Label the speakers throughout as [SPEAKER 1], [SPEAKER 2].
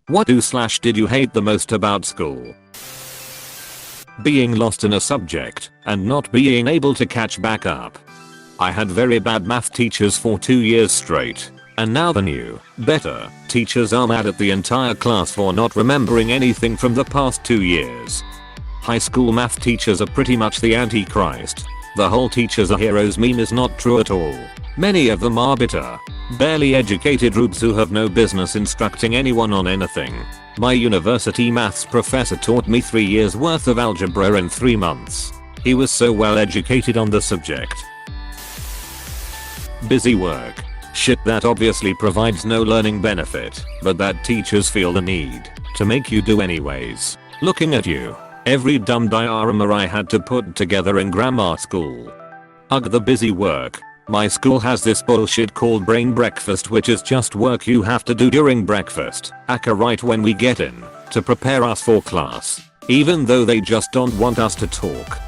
[SPEAKER 1] What did you hate the most about school? Being lost in a subject and not being able to catch back up. I had very bad math teachers for 2 years straight. And now the new, better, teachers are mad at the entire class for not remembering anything from the past 2 years. High school math teachers are pretty much the antichrist. The whole teachers are heroes meme is not true at all. Many of them are bitter, barely educated rubes who have no business instructing anyone on anything. My university maths professor taught me 3 years worth of algebra in 3 months. He was so well educated on the subject. Busy work. Shit that obviously provides no learning benefit, but that teachers feel the need to make you do anyways. Looking at you. Every dumb diorama I had to put together in grammar school. Ugh, the busy work. My school has this bullshit called brain breakfast, which is just work you have to do during breakfast, aka right when we get in, to prepare us for class. Even though they just don't want us to talk.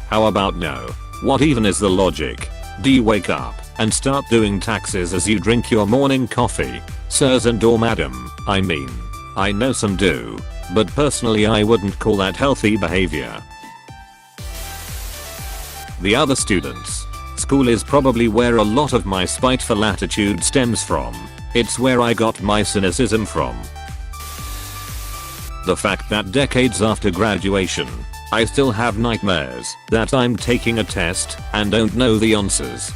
[SPEAKER 1] How about no? What even is the logic? Do you wake up and start doing taxes as you drink your morning coffee? Sirs and or madam, I mean. I know some do. But personally I wouldn't call that healthy behavior. The other students. School is probably where a lot of my spiteful attitude stems from. It's where I got my cynicism from. The fact that decades after graduation, I still have nightmares that I'm taking a test and don't know the answers.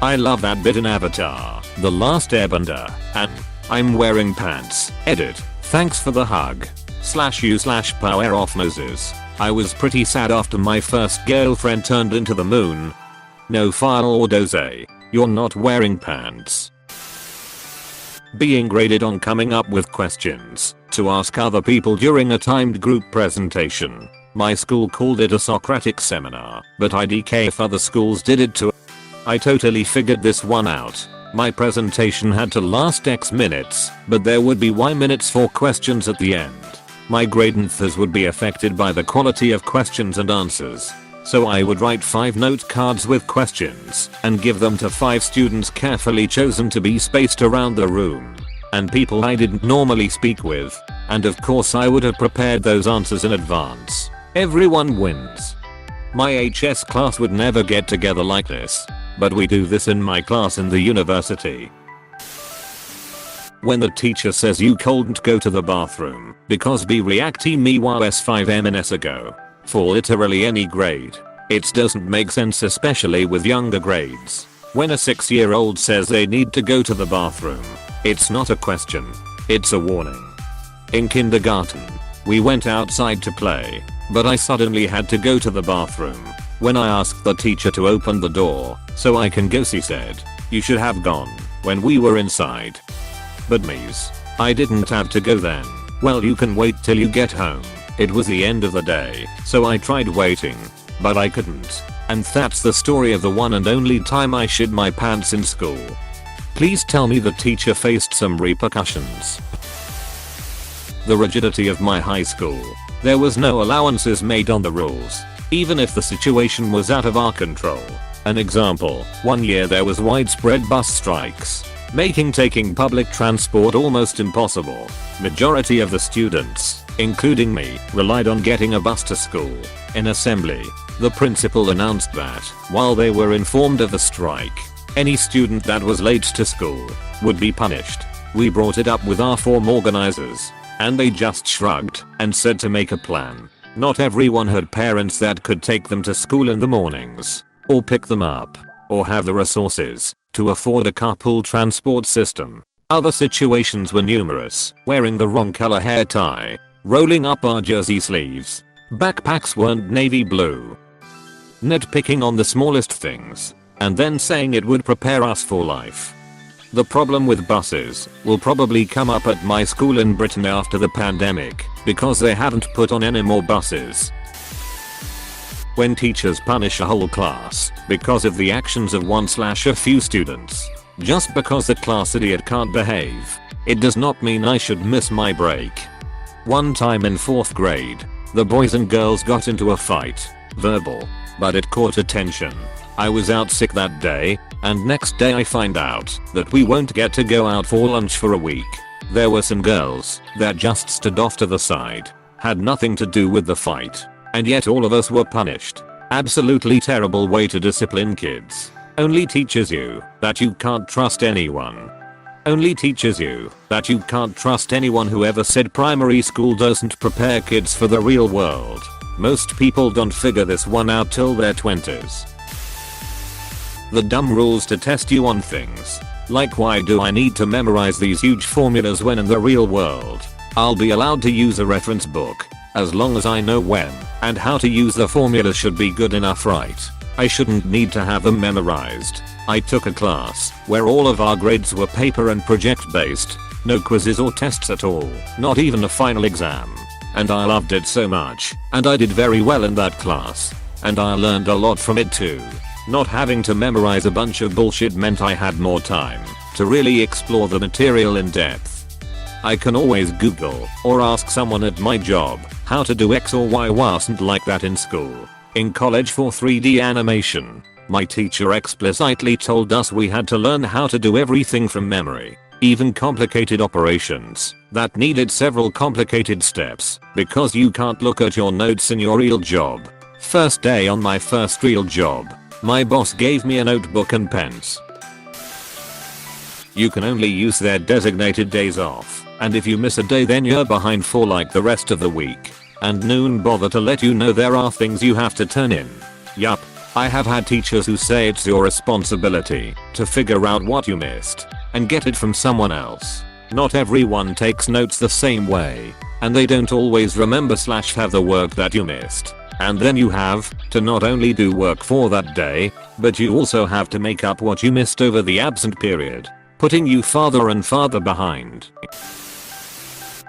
[SPEAKER 1] I love that bit in Avatar, The Last Airbender, and I'm wearing pants. Edit. Thanks for the hug. /u/power off Moses. I was pretty sad after my first girlfriend turned into the moon. No file or doze. You're not wearing pants. Being graded on coming up with questions to ask other people during a timed group presentation. My school called it a Socratic seminar, but IDK if other schools did it too. I totally figured this one out. My presentation had to last X minutes, but there would be Y minutes for questions at the end. My grade would be affected by the quality of questions and answers. So I would write 5 note cards with questions and give them to 5 students carefully chosen to be spaced around the room. And people I didn't normally speak with. And of course I would have prepared those answers in advance. Everyone wins. My HS class would never get together like this. But we do this in my class in the university. When the teacher says you couldn't go to the bathroom because be reacti me was 5 minutes ago. For literally any grade. It doesn't make sense, especially with younger grades. When a 6-year-old says they need to go to the bathroom, it's not a question. It's a warning. In kindergarten, we went outside to play, but I suddenly had to go to the bathroom. When I asked the teacher to open the door so I can go, she said, "You should have gone when we were inside." But me's, I didn't have to go then. Well, you can wait till you get home. It was the end of the day, so I tried waiting, but I couldn't. And that's the story of the one and only time I shit my pants in school. Please tell me the teacher faced some repercussions. The rigidity of my high school. There was no allowances made on the rules, even if the situation was out of our control. An example, one year there was widespread bus strikes, making taking public transport almost impossible. Majority of the students, including me, relied on getting a bus to school. In assembly, the principal announced that, while they were informed of the strike, any student that was late to school would be punished. We brought it up with our form organizers, and they just shrugged and said to make a plan. Not everyone had parents that could take them to school in the mornings, or pick them up, or have the resources to afford a carpool transport system. Other situations were numerous, wearing the wrong color hair tie, rolling up our jersey sleeves, backpacks weren't navy blue, nitpicking on the smallest things, and then saying it would prepare us for life. The problem with buses will probably come up at my school in Britain after the pandemic, because they haven't put on any more buses. When teachers punish a whole class because of the actions of one/a few students, just because the class idiot can't behave, it does not mean I should miss my break. One time in 4th grade, the boys and girls got into a fight, verbal, but it caught attention. I was out sick that day, and next day I find out that we won't get to go out for lunch for a week. There were some girls that just stood off to the side. Had nothing to do with the fight. And yet all of us were punished. Absolutely terrible way to discipline kids. Only teaches you that you can't trust anyone. Only teaches you that you can't trust anyone. Whoever said primary school doesn't prepare kids for the real world. Most people don't figure this one out till their 20s. The dumb rules to test you on things. Like, why do I need to memorize these huge formulas when in the real world I'll be allowed to use a reference book? As long as I know when and how to use the formula should be good enough, right? I shouldn't need to have them memorized. I took a class where all of our grades were paper and project based. No quizzes or tests at all. Not even a final exam. And I loved it so much. And I did very well in that class. And I learned a lot from it too. Not having to memorize a bunch of bullshit meant I had more time to really explore the material in depth. I can always Google or ask someone at my job how to do X or Y. Wasn't like that in school. In college for 3D animation, my teacher explicitly told us we had to learn how to do everything from memory. Even complicated operations that needed several complicated steps, because you can't look at your notes in your real job. First day on my first real job, my boss gave me a notebook and pens. You can only use their designated days off, and if you miss a day then you're behind for like the rest of the week. And noon bother to let you know there are things you have to turn in. Yup, I have had teachers who say it's your responsibility to figure out what you missed and get it from someone else. Not everyone takes notes the same way, and they don't always remember / have the work that you missed. And then you have to not only do work for that day, but you also have to make up what you missed over the absent period, putting you farther and farther behind.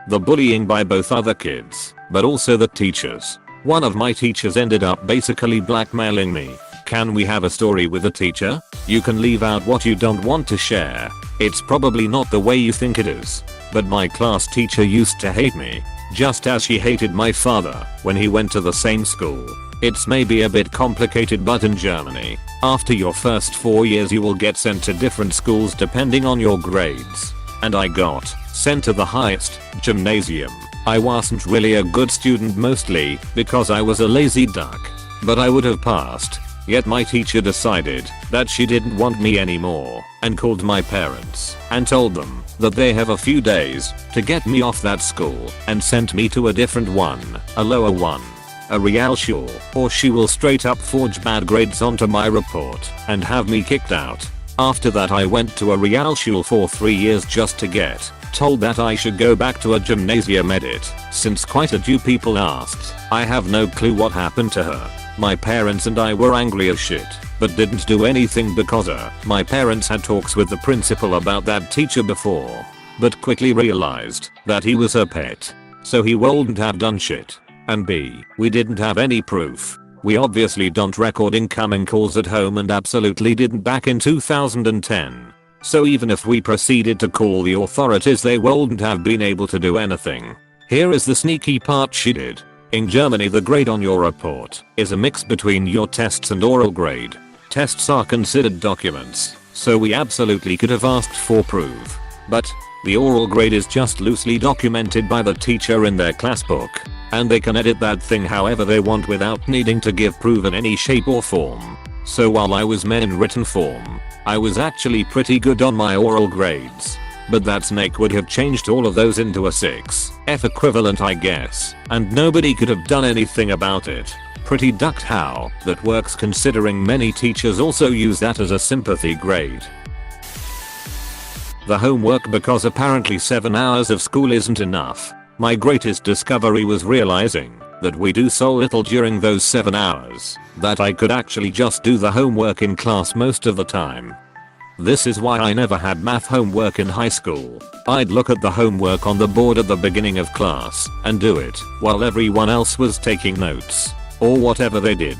[SPEAKER 1] The bullying by both other kids, but also the teachers. One of my teachers ended up basically blackmailing me. Can we have a story with a teacher? You can leave out what you don't want to share. It's probably not the way you think it is. But my class teacher used to hate me, just as she hated my father when he went to the same school. It's maybe a bit complicated, but in Germany, after your first 4 years you will get sent to different schools depending on your grades. And I got sent to the highest, gymnasium. I wasn't really a good student, mostly because I was a lazy duck. But I would have passed. Yet my teacher decided that she didn't want me anymore and called my parents and told them that they have a few days to get me off that school and sent me to a different one, a lower one, a Realschule, or she will straight up forge bad grades onto my report and have me kicked out. After that I went to a Realschule for 3 years just to get told that I should go back to a gymnasium edit, since quite a few people asked. I have no clue what happened to her. My parents and I were angry as shit, but didn't do anything because my parents had talks with the principal about that teacher before, but quickly realized that he was her pet, so he wouldn't have done shit. And B, we didn't have any proof. We obviously don't record incoming calls at home and absolutely didn't back in 2010. So even if we proceeded to call the authorities they wouldn't have been able to do anything. Here is the sneaky part she did. In Germany the grade on your report is a mix between your tests and oral grade. Tests are considered documents, so we absolutely could have asked for proof. But the oral grade is just loosely documented by the teacher in their class book, and they can edit that thing however they want without needing to give proof in any shape or form. So while I was in written form, I was actually pretty good on my oral grades. But that snake would have changed all of those into a 6F equivalent, I guess, and nobody could have done anything about it. Pretty ducked how that works, considering many teachers also use that as a sympathy grade. The homework, because apparently 7 hours of school isn't enough. My greatest discovery was realizing that we do so little during those 7 hours that I could actually just do the homework in class most of the time. This is why I never had math homework in high school. I'd look at the homework on the board at the beginning of class and do it while everyone else was taking notes or whatever they did.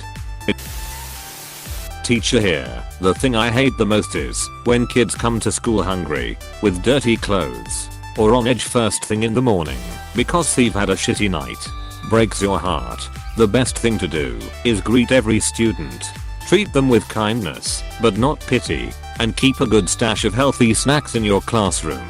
[SPEAKER 1] Teacher here, the thing I hate the most is when kids come to school hungry, with dirty clothes, or on edge first thing in the morning because they've had a shitty night. Breaks your heart. The best thing to do is greet every student. Treat them with kindness, but not pity, and keep a good stash of healthy snacks in your classroom.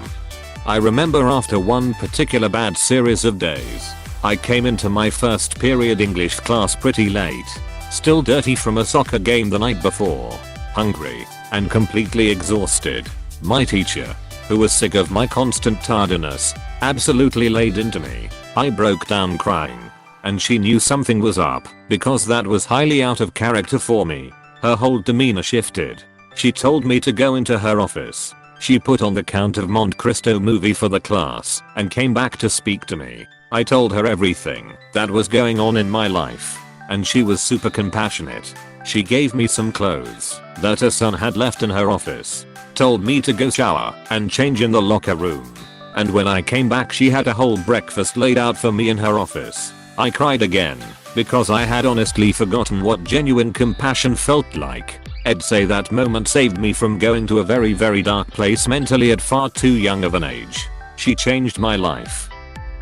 [SPEAKER 1] I remember after one particular bad series of days, I came into my first period English class pretty late, still dirty from a soccer game the night before, hungry, and completely exhausted. My teacher, who was sick of my constant tardiness, absolutely laid into me. I broke down crying, and she knew something was up, because that was highly out of character for me. Her whole demeanor shifted. She told me to go into her office. She put on the Count of Monte Cristo movie for the class and came back to speak to me. I told her everything that was going on in my life, and she was super compassionate. She gave me some clothes that her son had left in her office, told me to go shower and change in the locker room, and when I came back she had a whole breakfast laid out for me in her office. I cried again, because I had honestly forgotten what genuine compassion felt like. I'd say that moment saved me from going to a very dark place mentally at far too young of an age. She changed my life.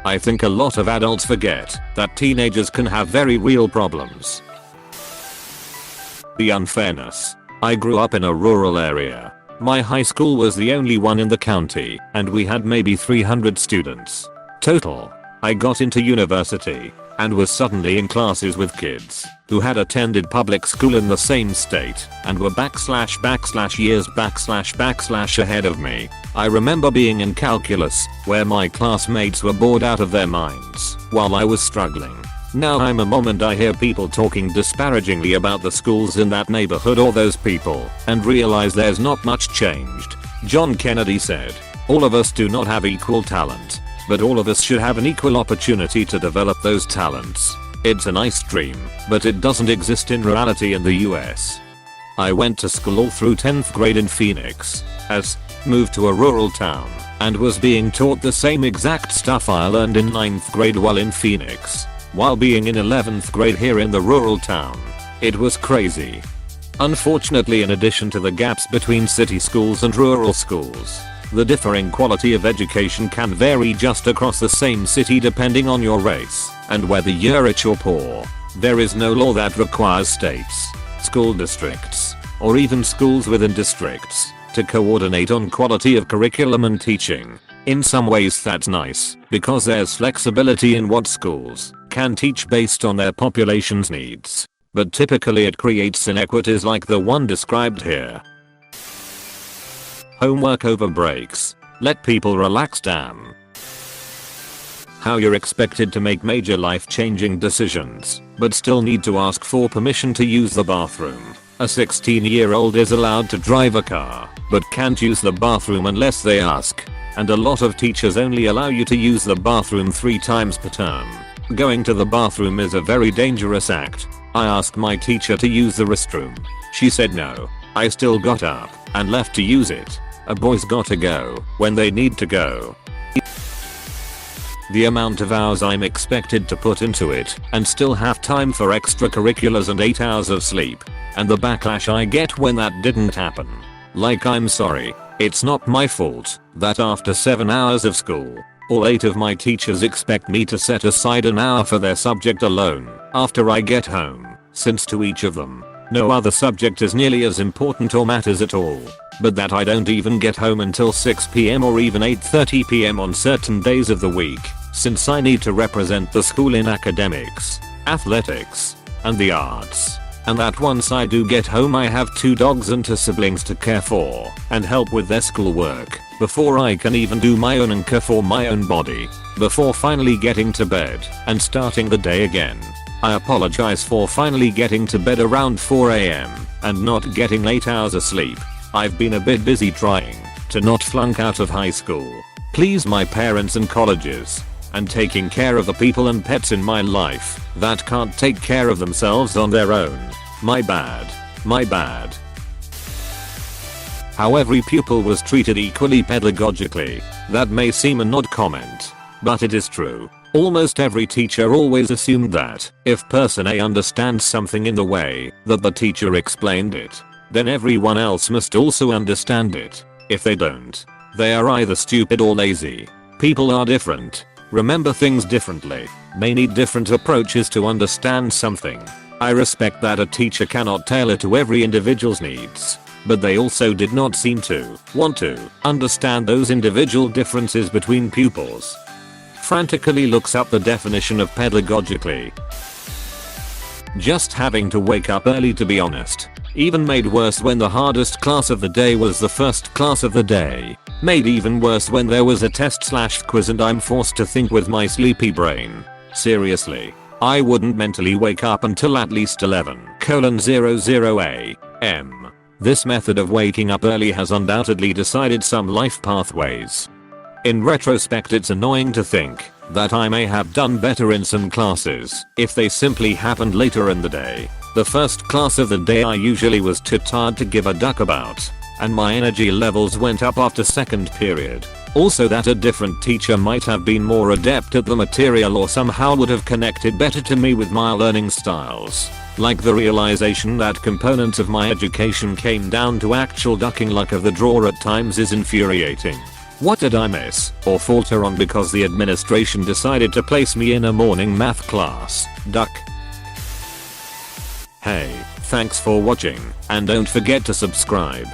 [SPEAKER 1] I think a lot of adults forget that teenagers can have very real problems. The unfairness. I grew up in a rural area. My high school was the only one in the county, and we had maybe 300 students total. I got into university and was suddenly in classes with kids who had attended public school in the same state and were years ahead of me. I remember being in calculus where my classmates were bored out of their minds while I was struggling. Now I'm a mom and I hear people talking disparagingly about the schools in that neighborhood or those people and realize there's not much changed. John Kennedy said, "All of us do not have equal talent, but all of us should have an equal opportunity to develop those talents." It's a nice dream, but it doesn't exist in reality in the US. I went to school all through 10th grade in Phoenix, moved to a rural town, and was being taught the same exact stuff I learned in 9th grade while in Phoenix, while being in 11th grade here in the rural town. It was crazy. Unfortunately, in addition to the gaps between city schools and rural schools, the differing quality of education can vary just across the same city depending on your race and whether you're rich or poor. There is no law that requires states, school districts, or even schools within districts to coordinate on quality of curriculum and teaching. In some ways that's nice, because there's flexibility in what schools can teach based on their population's needs, but typically it creates inequities like the one described here. Homework over breaks. Let people relax. Damn. How you're expected to make major life-changing decisions, but still need to ask for permission to use the bathroom. A 16-year-old is allowed to drive a car, but can't use the bathroom unless they ask. And a lot of teachers only allow you to use the bathroom 3 times per term. Going to the bathroom is a very dangerous act. I asked my teacher to use the restroom. She said no. I still got up and left to use it. A boy's gotta go when they need to go. The amount of hours I'm expected to put into it and still have time for extracurriculars and 8 hours of sleep, and the backlash I get when that didn't happen. Like, I'm sorry, it's not my fault that after 7 hours of school, all 8 of my teachers expect me to set aside an hour for their subject alone after I get home, since to each of them, no other subject is nearly as important or matters at all. But that I don't even get home until 6 PM or even 8:30 PM on certain days of the week, since I need to represent the school in academics, athletics, and the arts. And that once I do get home I have 2 dogs and 2 siblings to care for and help with their schoolwork before I can even do my own and care for my own body, before finally getting to bed and starting the day again. I apologize for finally getting to bed around 4 AM and not getting 8 hours of sleep. I've been a bit busy trying to not flunk out of high school, please my parents and colleges, and taking care of the people and pets in my life that can't take care of themselves on their own. My bad. My bad. How every pupil was treated equally pedagogically. That may seem an odd comment, but it is true. Almost every teacher always assumed that if person A understands something in the way that the teacher explained it, then everyone else must also understand it. If they don't, they are either stupid or lazy. People are different, remember things differently, may need different approaches to understand something. I respect that a teacher cannot tailor to every individual's needs, but they also did not seem to want to understand those individual differences between pupils. Frantically looks up the definition of pedagogically. Just having to wake up early, to be honest. Even made worse when the hardest class of the day was the first class of the day. Made even worse when there was a test/quiz and I'm forced to think with my sleepy brain. Seriously. I wouldn't mentally wake up until at least 11:00 a.m. This method of waking up early has undoubtedly decided some life pathways. In retrospect, it's annoying to think that I may have done better in some classes if they simply happened later in the day. The first class of the day I usually was too tired to give a duck about, and my energy levels went up after second period. Also that a different teacher might have been more adept at the material or somehow would have connected better to me with my learning styles. Like the realization that components of my education came down to actual ducking luck of the draw at times is infuriating. What did I miss or falter on because the administration decided to place me in a morning math class? Duck. Hey, thanks for watching, and don't forget to subscribe.